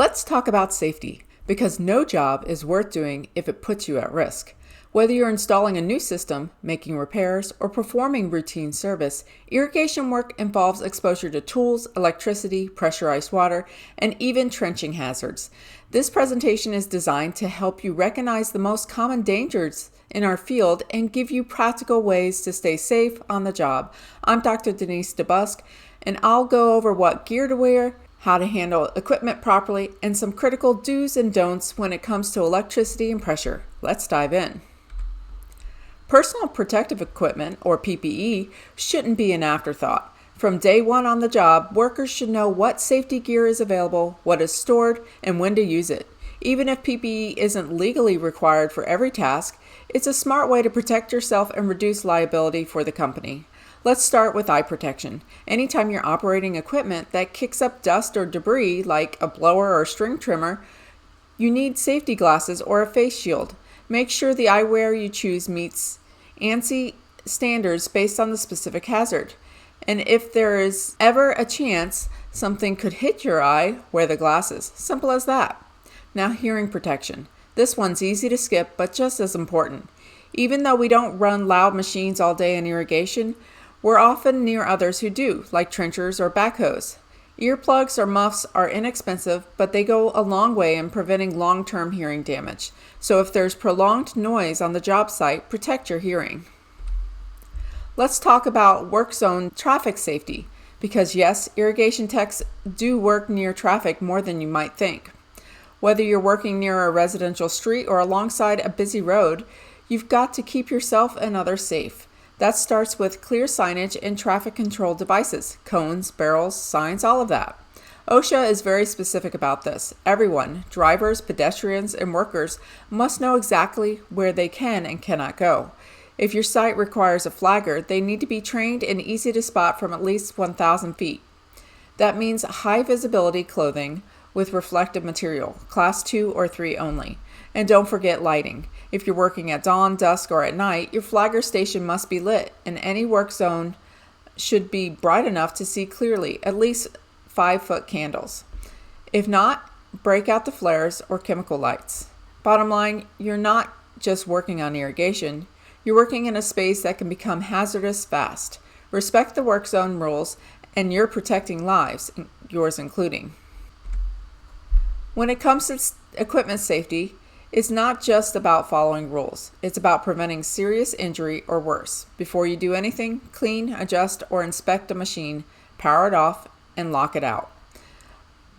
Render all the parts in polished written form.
Let's talk about safety, because no job is worth doing if it puts you at risk. Whether you're installing a new system, making repairs, or performing routine service, irrigation work involves exposure to tools, electricity, pressurized water, and even trenching hazards. This presentation is designed to help you recognize the most common dangers in our field and give you practical ways to stay safe on the job. I'm Dr. Denise DeBusk, and I'll go over what gear to wear, how to handle equipment properly, and some critical do's and don'ts when it comes to electricity and pressure. Let's dive in. Personal protective equipment, or PPE, shouldn't be an afterthought. From day one on the job, workers should know what safety gear is available, what is stored, and when to use it. Even if PPE isn't legally required for every task, it's a smart way to protect yourself and reduce liability for the company. Let's start with eye protection. Anytime you're operating equipment that kicks up dust or debris, like a blower or string trimmer, you need safety glasses or a face shield. Make sure the eyewear you choose meets ANSI standards based on the specific hazard. And if there is ever a chance something could hit your eye, wear the glasses. Simple as that. Now, hearing protection. This one's easy to skip, but just as important. Even though we don't run loud machines all day in irrigation, we're often near others who do, like trenchers or backhoes. Earplugs or muffs are inexpensive, but they go a long way in preventing long-term hearing damage. So if there's prolonged noise on the job site, protect your hearing. Let's talk about work zone traffic safety, because yes, irrigation techs do work near traffic more than you might think. Whether you're working near a residential street or alongside a busy road, you've got to keep yourself and others safe. That starts with clear signage and traffic control devices, cones, barrels, signs, all of that. OSHA is very specific about this. Everyone, drivers, pedestrians, and workers, must know exactly where they can and cannot go. If your site requires a flagger, they need to be trained and easy to spot from at least 1,000 feet. That means high visibility clothing with reflective material, class 2 or 3 only. And don't forget lighting. If you're working at dawn, dusk, or at night, your flagger station must be lit, and any work zone should be bright enough to see clearly, at least 5-foot candles. If not, break out the flares or chemical lights. Bottom line, you're not just working on irrigation, you're working in a space that can become hazardous fast. Respect the work zone rules, and you're protecting lives, yours including. When it comes to equipment safety, it's not just about following rules. It's about preventing serious injury or worse. Before you do anything, clean, adjust, or inspect a machine, power it off, and lock it out.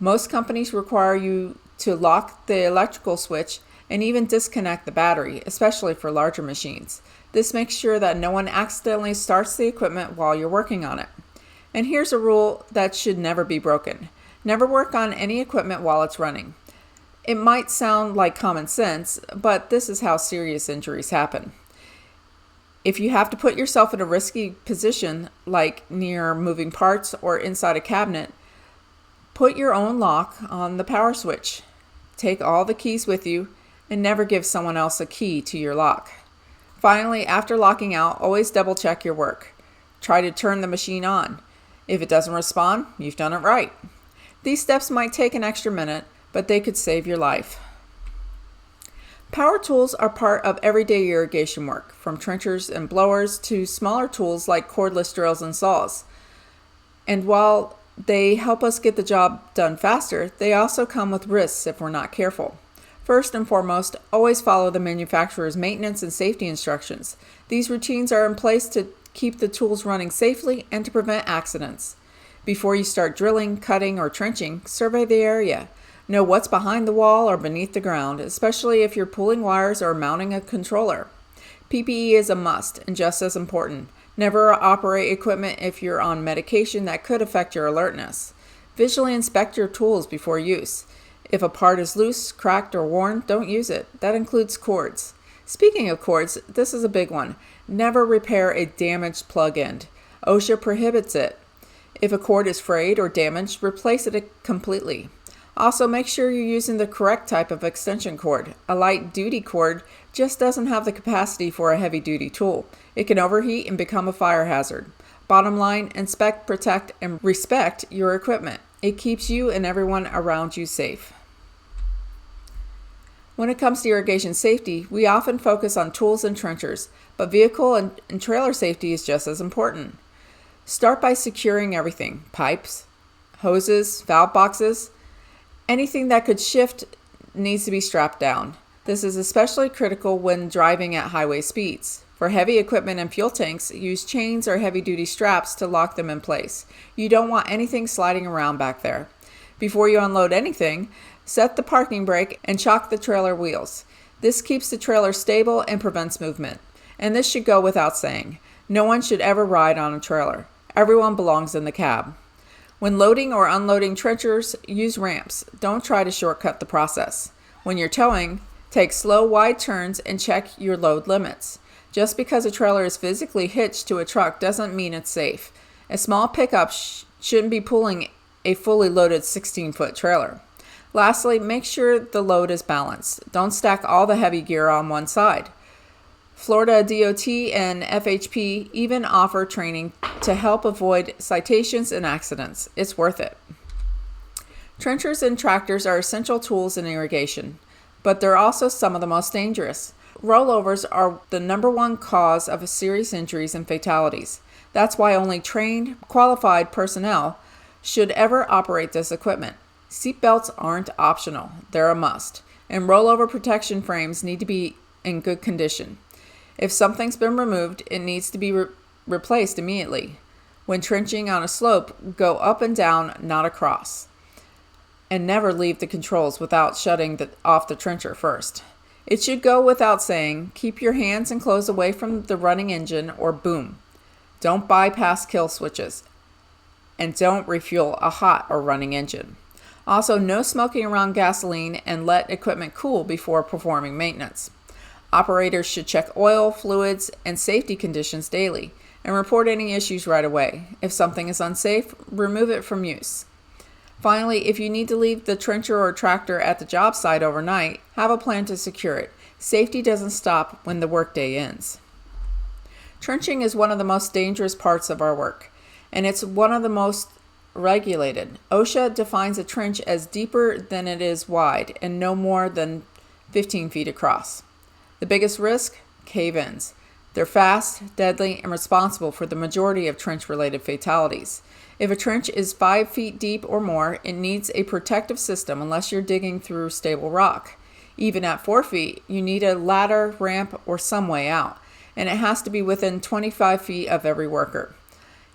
Most companies require you to lock the electrical switch and even disconnect the battery, especially for larger machines. This makes sure that no one accidentally starts the equipment while you're working on it. And here's a rule that should never be broken. Never work on any equipment while it's running. It might sound like common sense, but this is how serious injuries happen. If you have to put yourself in a risky position, like near moving parts or inside a cabinet, put your own lock on the power switch. Take all the keys with you and never give someone else a key to your lock. Finally, after locking out, always double check your work. Try to turn the machine on. If it doesn't respond, you've done it right. These steps might take an extra minute, but they could save your life. Power tools are part of everyday irrigation work, from trenchers and blowers to smaller tools like cordless drills and saws. And while they help us get the job done faster, they also come with risks if we're not careful. First and foremost, always follow the manufacturer's maintenance and safety instructions. These routines are in place to keep the tools running safely and to prevent accidents. Before you start drilling, cutting, or trenching, survey the area. Know what's behind the wall or beneath the ground, especially if you're pulling wires or mounting a controller. PPE is a must, and just as important. Never operate equipment if you're on medication that could affect your alertness. Visually inspect your tools before use. If a part is loose, cracked, or worn, don't use it. That includes cords. Speaking of cords, this is a big one. Never repair a damaged plug end. OSHA prohibits it. If a cord is frayed or damaged, replace it completely. Also, make sure you're using the correct type of extension cord. A light-duty cord just doesn't have the capacity for a heavy-duty tool. It can overheat and become a fire hazard. Bottom line, inspect, protect, and respect your equipment. It keeps you and everyone around you safe. When it comes to irrigation safety, we often focus on tools and trenchers, but vehicle and trailer safety is just as important. Start by securing everything: pipes, hoses, valve boxes. Anything that could shift needs to be strapped down. This is especially critical when driving at highway speeds. For heavy equipment and fuel tanks, use chains or heavy-duty straps to lock them in place. You don't want anything sliding around back there. Before you unload anything, set the parking brake and chock the trailer wheels. This keeps the trailer stable and prevents movement. And this should go without saying. No one should ever ride on a trailer. Everyone belongs in the cab. When loading or unloading trenchers, use ramps. Don't try to shortcut the process. When you're towing, take slow, wide turns and check your load limits. Just because a trailer is physically hitched to a truck doesn't mean it's safe. A small pickup shouldn't be pulling a fully loaded 16-foot trailer. Lastly, make sure the load is balanced. Don't stack all the heavy gear on one side. Florida DOT and FHP even offer training to help avoid citations and accidents. It's worth it. Trenchers and tractors are essential tools in irrigation, but they're also some of the most dangerous. Rollovers are the #1 cause of serious injuries and fatalities. That's why only trained, qualified personnel should ever operate this equipment. Seatbelts aren't optional, they're a must, and rollover protection frames need to be in good condition. If something's been removed, it needs to be replaced immediately. When trenching on a slope, go up and down, not across. And never leave the controls without shutting off the trencher first. It should go without saying, keep your hands and clothes away from the running engine or boom. Don't bypass kill switches. And don't refuel a hot or running engine. Also, no smoking around gasoline and let equipment cool before performing maintenance. Operators should check oil, fluids, and safety conditions daily and report any issues right away. If something is unsafe, remove it from use. Finally, if you need to leave the trencher or tractor at the job site overnight, have a plan to secure it. Safety doesn't stop when the workday ends. Trenching is one of the most dangerous parts of our work, and it's one of the most regulated. OSHA defines a trench as deeper than it is wide and no more than 15 feet across. The biggest risk? Cave-ins. They're fast, deadly, and responsible for the majority of trench-related fatalities. If a trench is 5 feet deep or more, it needs a protective system unless you're digging through stable rock. Even at 4 feet, you need a ladder, ramp, or some way out, and it has to be within 25 feet of every worker.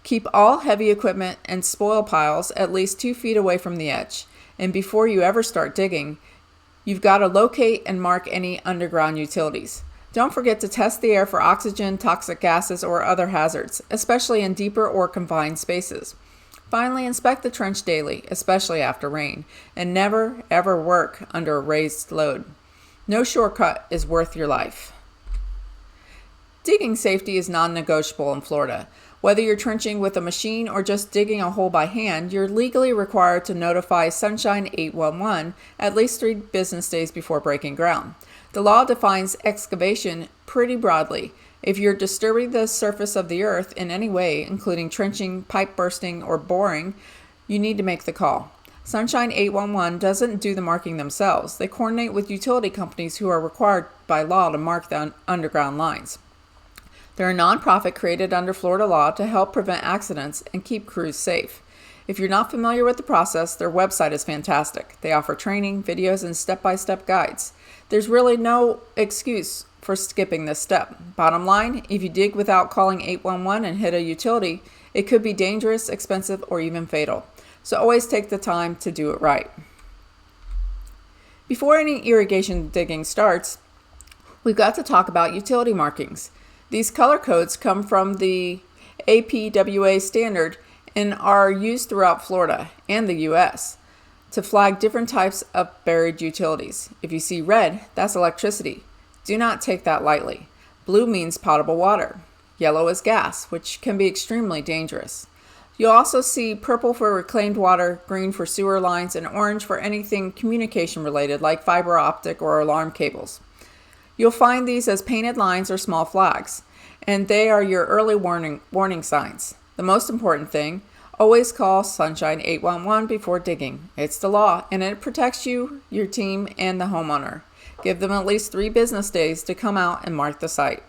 Keep all heavy equipment and spoil piles at least 2 feet away from the edge, and before you ever start digging, you've got to locate and mark any underground utilities. Don't forget to test the air for oxygen, toxic gases, or other hazards, especially in deeper or confined spaces. Finally, inspect the trench daily, especially after rain, and never, ever work under a raised load. No shortcut is worth your life. Digging safety is non-negotiable in Florida. Whether you're trenching with a machine or just digging a hole by hand, you're legally required to notify Sunshine 811 at least 3 business days before breaking ground. The law defines excavation pretty broadly. If you're disturbing the surface of the earth in any way, including trenching, pipe bursting, or boring, you need to make the call. Sunshine 811 doesn't do the marking themselves. They coordinate with utility companies who are required by law to mark the underground lines. They're a nonprofit created under Florida law to help prevent accidents and keep crews safe. If you're not familiar with the process, their website is fantastic. They offer training, videos, and step-by-step guides. There's really no excuse for skipping this step. Bottom line, if you dig without calling 811 and hit a utility, it could be dangerous, expensive, or even fatal. So always take the time to do it right. Before any irrigation digging starts, we've got to talk about utility markings. These color codes come from the APWA standard and are used throughout Florida and the U.S. to flag different types of buried utilities. If you see red, that's electricity. Do not take that lightly. Blue means potable water. Yellow is gas, which can be extremely dangerous. You'll also see purple for reclaimed water, green for sewer lines, and orange for anything communication related like fiber optic or alarm cables. You'll find these as painted lines or small flags, and they are your early warning signs. The most important thing, always call Sunshine 811 before digging. It's the law, and it protects you, your team, and the homeowner. Give them at least 3 business days to come out and mark the site.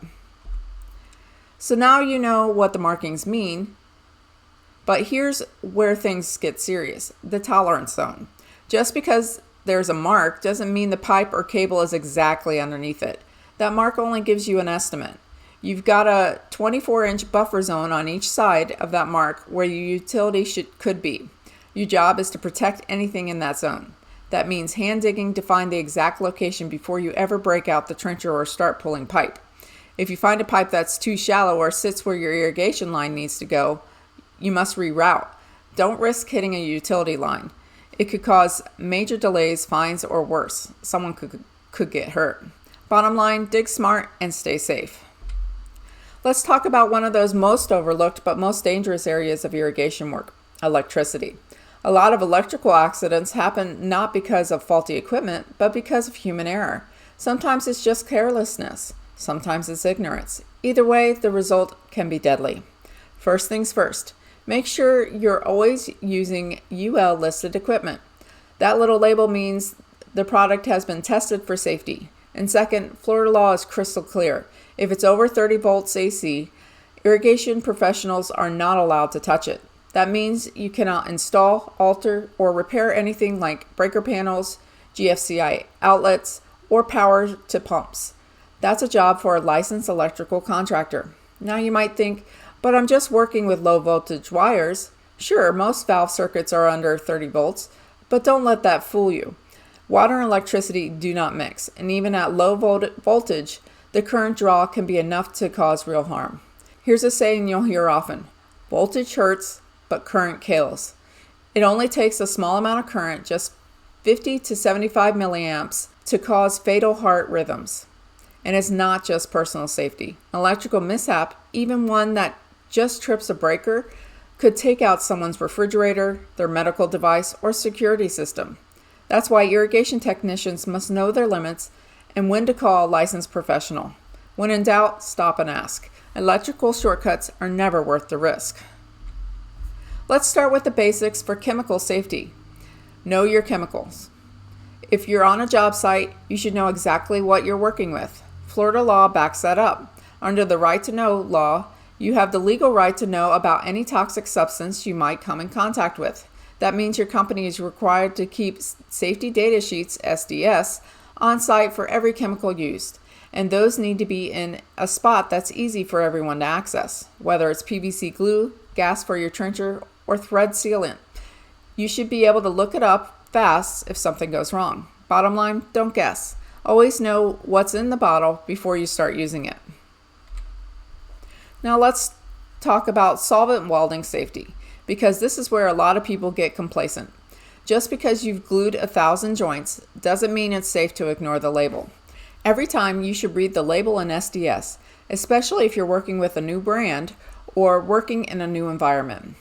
So now you know what the markings mean, but here's where things get serious: the tolerance zone. Just because there's a mark doesn't mean the pipe or cable is exactly underneath it. That mark only gives you an estimate. You've got a 24-inch buffer zone on each side of that mark where your utility could be. Your job is to protect anything in that zone. That means hand digging to find the exact location before you ever break out the trencher or start pulling pipe. If you find a pipe that's too shallow or sits where your irrigation line needs to go, you must reroute. Don't risk hitting a utility line. It could cause major delays, fines, or worse. Someone could get hurt. Bottom line, dig smart and stay safe. Let's talk about one of those most overlooked but most dangerous areas of irrigation work: electricity. A lot of electrical accidents happen not because of faulty equipment, but because of human error. Sometimes it's just carelessness. Sometimes it's ignorance. Either way, the result can be deadly. First things first, make sure you're always using UL listed equipment. That little label means the product has been tested for safety. And second, Florida law is crystal clear. If it's over 30 volts AC, irrigation professionals are not allowed to touch it. That means you cannot install, alter, or repair anything like breaker panels, GFCI outlets, or power to pumps. That's a job for a licensed electrical contractor. Now you might think, but I'm just working with low voltage wires. Sure, most valve circuits are under 30 volts, but don't let that fool you. Water and electricity do not mix, and even at low voltage, the current draw can be enough to cause real harm. Here's a saying you'll hear often: voltage hurts, but current kills. It only takes a small amount of current, just 50 to 75 milliamps, to cause fatal heart rhythms. And it's not just personal safety. An electrical mishap, even one that just trips a breaker, could take out someone's refrigerator, their medical device, or security system. That's why irrigation technicians must know their limits and when to call a licensed professional. When in doubt, stop and ask. Electrical shortcuts are never worth the risk. Let's start with the basics for chemical safety. Know your chemicals. If you're on a job site, you should know exactly what you're working with. Florida law backs that up. Under the Right to Know law, you have the legal right to know about any toxic substance you might come in contact with. That means your company is required to keep safety data sheets, SDS, on site for every chemical used. And those need to be in a spot that's easy for everyone to access, whether it's PVC glue, gas for your trencher, or thread sealant. You should be able to look it up fast if something goes wrong. Bottom line, don't guess. Always know what's in the bottle before you start using it. Now let's talk about solvent welding safety, because this is where a lot of people get complacent. Just because you've glued 1,000 joints doesn't mean it's safe to ignore the label. Every time you should read the label in SDS, especially if you're working with a new brand or working in a new environment.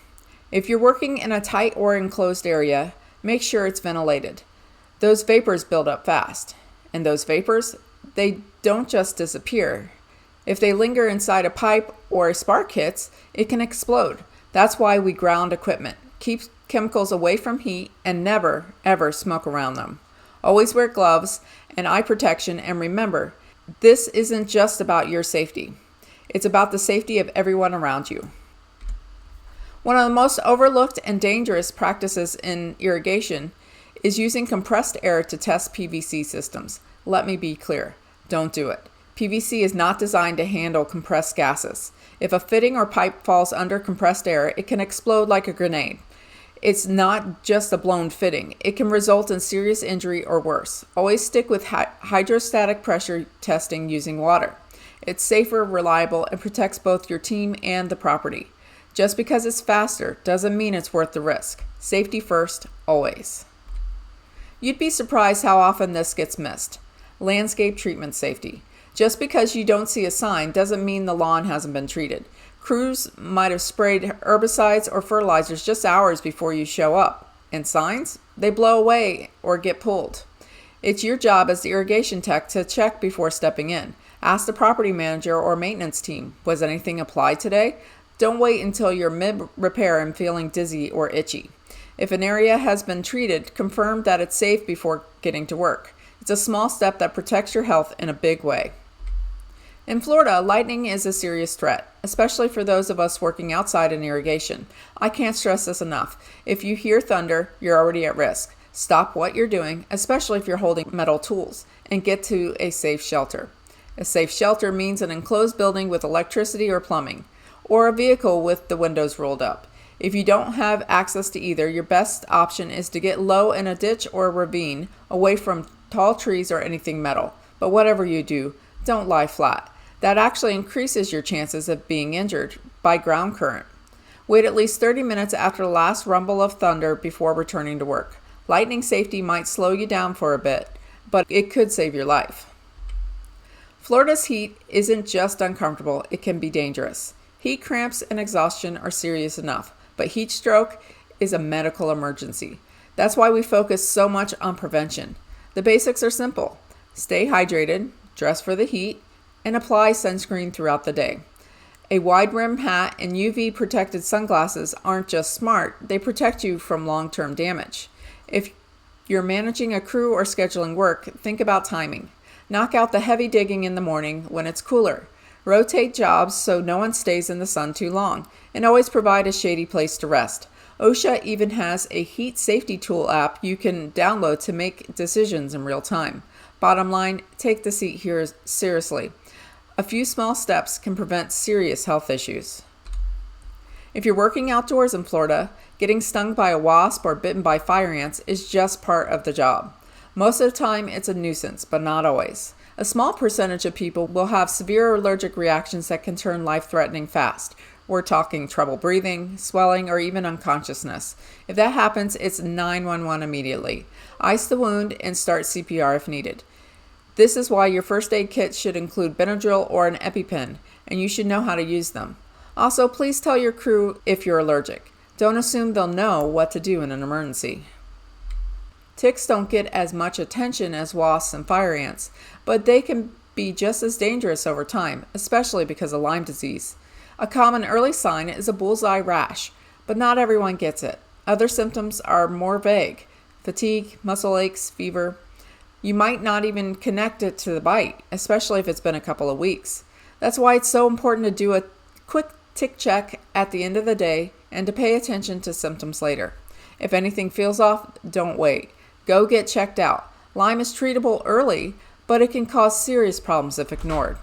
If you're working in a tight or enclosed area, make sure it's ventilated. Those vapors build up fast, and those vapors, they don't just disappear. If they linger inside a pipe or a spark hits, it can explode. That's why we ground equipment. Keep chemicals away from heat and never, ever smoke around them. Always wear gloves and eye protection, and remember, this isn't just about your safety. It's about the safety of everyone around you. One of the most overlooked and dangerous practices in irrigation is using compressed air to test PVC systems. Let me be clear, don't do it. PVC is not designed to handle compressed gases. If a fitting or pipe falls under compressed air, it can explode like a grenade. It's not just a blown fitting. It can result in serious injury or worse. Always stick with hydrostatic pressure testing using water. It's safer, reliable, and protects both your team and the property. Just because it's faster doesn't mean it's worth the risk. Safety first, always. You'd be surprised how often this gets missed. Landscape treatment safety. Just because you don't see a sign doesn't mean the lawn hasn't been treated. Crews might have sprayed herbicides or fertilizers just hours before you show up. And signs? They blow away or get pulled. It's your job as the irrigation tech to check before stepping in. Ask the property manager or maintenance team, was anything applied today? Don't wait until you're mid-repair and feeling dizzy or itchy. If an area has been treated, confirm that it's safe before getting to work. It's a small step that protects your health in a big way. In Florida, lightning is a serious threat, especially for those of us working outside in irrigation. I can't stress this enough. If you hear thunder, you're already at risk. Stop what you're doing, especially if you're holding metal tools, and get to a safe shelter. A safe shelter means an enclosed building with electricity or plumbing, or a vehicle with the windows rolled up. If you don't have access to either, your best option is to get low in a ditch or a ravine, away from tall trees or anything metal. But whatever you do, don't lie flat. That actually increases your chances of being injured by ground current. Wait at least 30 minutes after the last rumble of thunder before returning to work. Lightning safety might slow you down for a bit, but it could save your life. Florida's heat isn't just uncomfortable, it can be dangerous. Heat cramps and exhaustion are serious enough, but heat stroke is a medical emergency. That's why we focus so much on prevention. The basics are simple. Stay hydrated, dress for the heat, and apply sunscreen throughout the day. A wide-rim hat and UV protected sunglasses aren't just smart, they protect you from long-term damage. If you're managing a crew or scheduling work, think about timing. Knock out the heavy digging in the morning when it's cooler. Rotate jobs so no one stays in the sun too long, and always provide a shady place to rest. OSHA even has a heat safety tool app you can download to make decisions in real time. Bottom line, take the seat here seriously. A few small steps can prevent serious health issues. If you're working outdoors in Florida, getting stung by a wasp or bitten by fire ants is just part of the job. Most of the time, it's a nuisance, but not always. A small percentage of people will have severe allergic reactions that can turn life-threatening fast. We're talking trouble breathing, swelling, or even unconsciousness. If that happens, it's 911 immediately. Ice the wound and start CPR if needed. This is why your first aid kit should include Benadryl or an EpiPen, and you should know how to use them. Also, please tell your crew if you're allergic. Don't assume they'll know what to do in an emergency. Ticks don't get as much attention as wasps and fire ants, but they can be just as dangerous over time, especially because of Lyme disease. A common early sign is a bullseye rash, but not everyone gets it. Other symptoms are more vague: fatigue, muscle aches, fever. You might not even connect it to the bite, especially if it's been a couple of weeks. That's why it's so important to do a quick tick check at the end of the day and to pay attention to symptoms later. If anything feels off, don't wait. Go get checked out. Lyme is treatable early, but it can cause serious problems if ignored.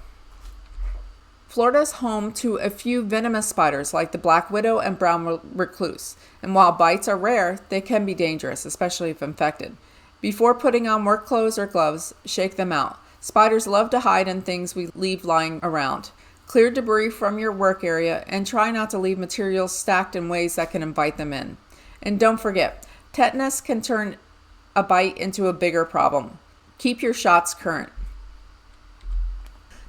Florida is home to a few venomous spiders like the black widow and brown recluse, and while bites are rare, they can be dangerous, especially if infected. Before putting on work clothes or gloves, shake them out. Spiders love to hide in things we leave lying around. Clear debris from your work area and try not to leave materials stacked in ways that can invite them in. And don't forget, tetanus can turn a bite into a bigger problem. Keep your shots current.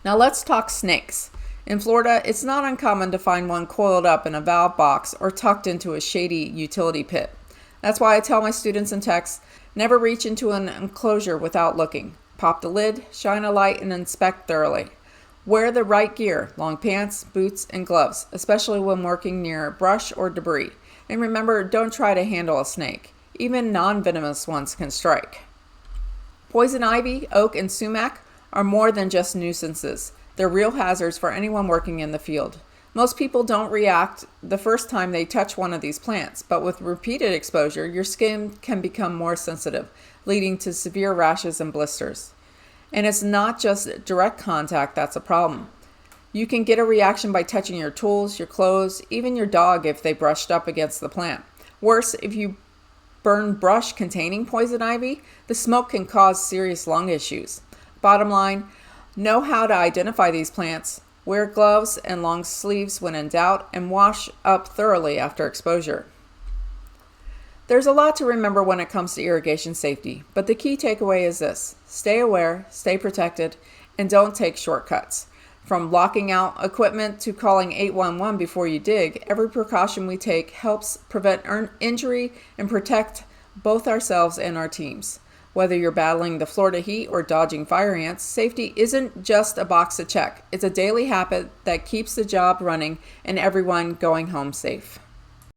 Now let's talk snakes. In Florida, it's not uncommon to find one coiled up in a valve box or tucked into a shady utility pit. That's why I tell my students and techs, never reach into an enclosure without looking. Pop the lid, shine a light, and inspect thoroughly. Wear the right gear, long pants, boots, and gloves, especially when working near brush or debris. And remember, don't try to handle a snake. Even non-venomous ones can strike. Poison ivy, oak, and sumac are more than just nuisances. They're real hazards for anyone working in the field. Most people don't react the first time they touch one of these plants, but with repeated exposure, your skin can become more sensitive, leading to severe rashes and blisters. And it's not just direct contact that's a problem. You can get a reaction by touching your tools, your clothes, even your dog if they brushed up against the plant. Worse, if you burn brush containing poison ivy, the smoke can cause serious lung issues. Bottom line, know how to identify these plants, wear gloves and long sleeves when in doubt, and wash up thoroughly after exposure. There's a lot to remember when it comes to irrigation safety, but the key takeaway is this: stay aware, stay protected, and don't take shortcuts. From locking out equipment to calling 811 before you dig, every precaution we take helps prevent injury and protect both ourselves and our teams. Whether you're battling the Florida heat or dodging fire ants, safety isn't just a box to check. It's a daily habit that keeps the job running and everyone going home safe.